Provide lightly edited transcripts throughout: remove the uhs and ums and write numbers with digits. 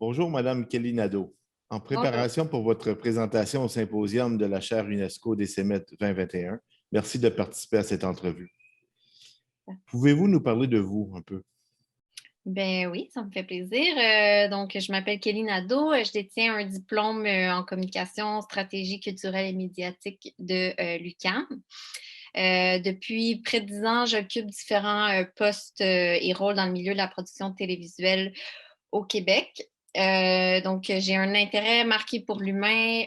Bonjour, Madame Kelly Nadeau. En Bonjour. préparation pour votre présentation au symposium de la chaire UNESCO des CEMET 2021, merci de participer à cette entrevue. Pouvez-vous nous parler de vous un peu? Ben oui, ça me fait plaisir. Donc, je m'appelle Kelly Nadeau. Je détiens un diplôme en communication, stratégie culturelle et médiatique de l'UQAM. Depuis près de 10 ans, j'occupe différents postes et rôles dans le milieu de la production télévisuelle au Québec. Donc, j'ai un intérêt marqué pour l'humain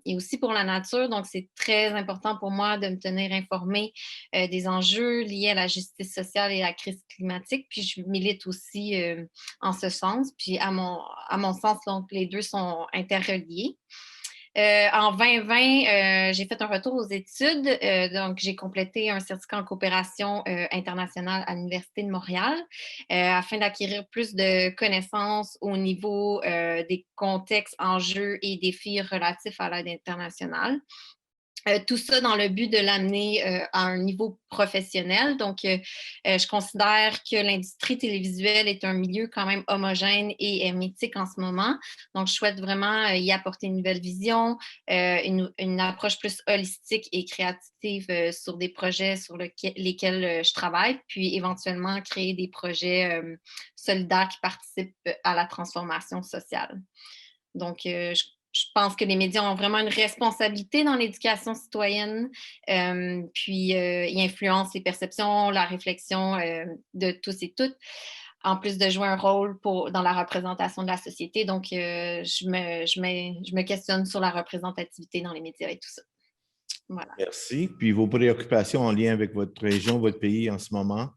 et aussi pour la nature. Donc, c'est très important pour moi de me tenir informée des enjeux liés à la justice sociale et à la crise climatique. Puis, je milite aussi en ce sens. Puis, à mon sens, donc, les deux sont interreliés. En 2020, j'ai fait un retour aux études. Donc, j'ai complété un certificat en coopération internationale à l'Université de Montréal afin d'acquérir plus de connaissances au niveau des contextes, enjeux et défis relatifs à l'aide internationale. Tout ça dans le but de l'amener à un niveau professionnel. Donc, je considère que l'industrie télévisuelle est un milieu quand même homogène et hermétique en ce moment. Donc, je souhaite vraiment y apporter une nouvelle vision, une approche plus holistique et créative sur des projets sur lesquels je travaille, puis éventuellement créer des projets solidaires qui participent à la transformation sociale. Donc, je pense que les médias ont vraiment une responsabilité dans l'éducation citoyenne, puis ils influencent les perceptions, la réflexion de tous et toutes, en plus de jouer un rôle dans la représentation de la société. Donc, je me questionne sur la représentativité dans les médias et tout ça. Voilà. Merci. Puis vos préoccupations en lien avec votre région, votre pays en ce moment?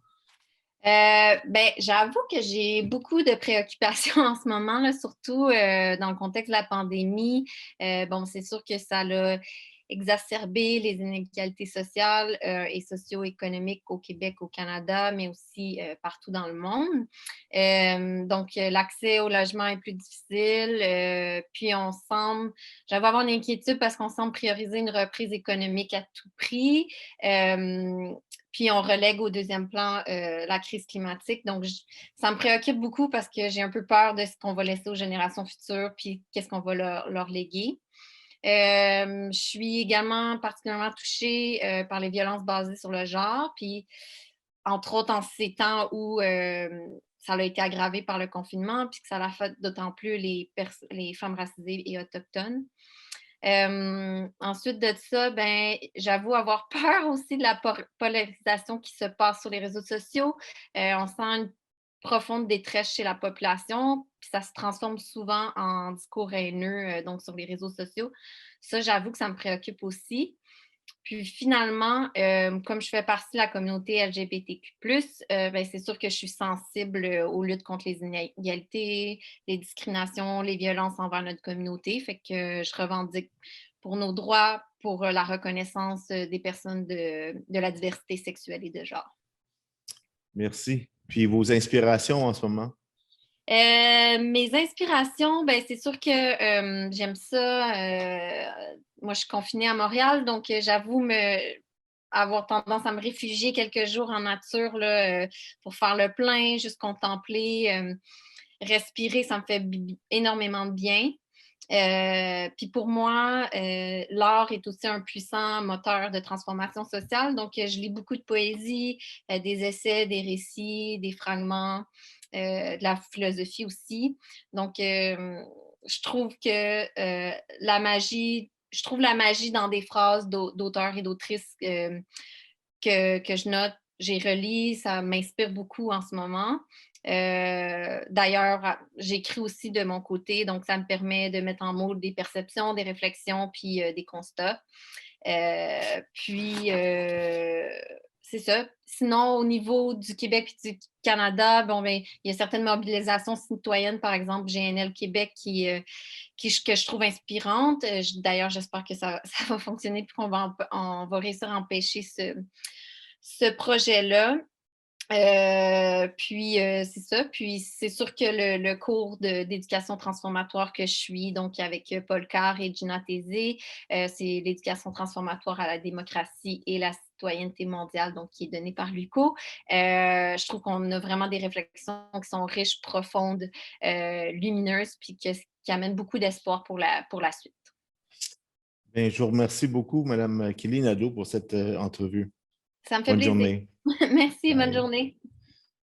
Ben, j'avoue que j'ai beaucoup de préoccupations en ce moment, là, surtout dans le contexte de la pandémie. Bon, c'est sûr que ça a exacerbé les inégalités sociales et socio-économiques au Québec, au Canada, mais aussi partout dans le monde. Donc, l'accès au logement est plus difficile. Puis, j'avais avoir une inquiétude parce qu'on semble prioriser une reprise économique à tout prix. Puis on relègue au deuxième plan la crise climatique. Donc, ça me préoccupe beaucoup parce que j'ai un peu peur de ce qu'on va laisser aux générations futures, puis qu'est-ce qu'on va leur léguer. Je suis également particulièrement touchée par les violences basées sur le genre, puis entre autres en ces temps où ça a été aggravé par le confinement, puis que ça l'a fait d'autant plus les femmes racisées et autochtones. Ensuite de ça, ben, j'avoue avoir peur aussi de la polarisation qui se passe sur les réseaux sociaux. On sent une profonde détresse chez la population, puis ça se transforme souvent en discours haineux, donc sur les réseaux sociaux. Ça, j'avoue que ça me préoccupe aussi. Puis finalement, comme je fais partie de la communauté LGBTQ+, ben, c'est sûr que je suis sensible aux luttes contre les inégalités, les discriminations, les violences envers notre communauté. Fait que je revendique pour nos droits, pour la reconnaissance des personnes de la diversité sexuelle et de genre. Merci. Puis vos inspirations en ce moment? Mes inspirations, ben, c'est sûr que j'aime ça. Moi, je suis confinée à Montréal, donc j'avoue avoir tendance à me réfugier quelques jours en nature là, pour faire le plein, juste contempler, respirer, ça me fait énormément de bien. Puis pour moi, l'art est aussi un puissant moteur de transformation sociale. Donc, je lis beaucoup de poésie, des essais, des récits, des fragments, de la philosophie aussi. Donc, je trouve que je trouve la magie dans des phrases d'auteurs et d'autrices que je note, j'ai relis, ça m'inspire beaucoup en ce moment. D'ailleurs, j'écris aussi de mon côté, donc ça me permet de mettre en mots des perceptions, des réflexions, puis des constats. Puis, c'est ça. Sinon, au niveau du Québec et du Canada, bon, ben, il y a certaines mobilisations citoyennes, par exemple, GNL Québec, que je trouve inspirantes. D'ailleurs, j'espère que ça va fonctionner et on va réussir à empêcher ce projet-là. Puis c'est ça. Puis c'est sûr que le cours d'éducation transformatoire que je suis, donc avec Paul Carr et Gina Tézé, c'est l'éducation transformatoire à la démocratie et la citoyenneté mondiale, donc qui est donné par l'UQO. Je trouve qu'on a vraiment des réflexions qui sont riches, profondes, lumineuses, puis qui amènent beaucoup d'espoir pour la suite. Bien, je vous remercie beaucoup, Mme Kelly Nadeau, pour cette entrevue. Ça me fait Bonne plaisir. journée. Merci, bonne Bye. journée.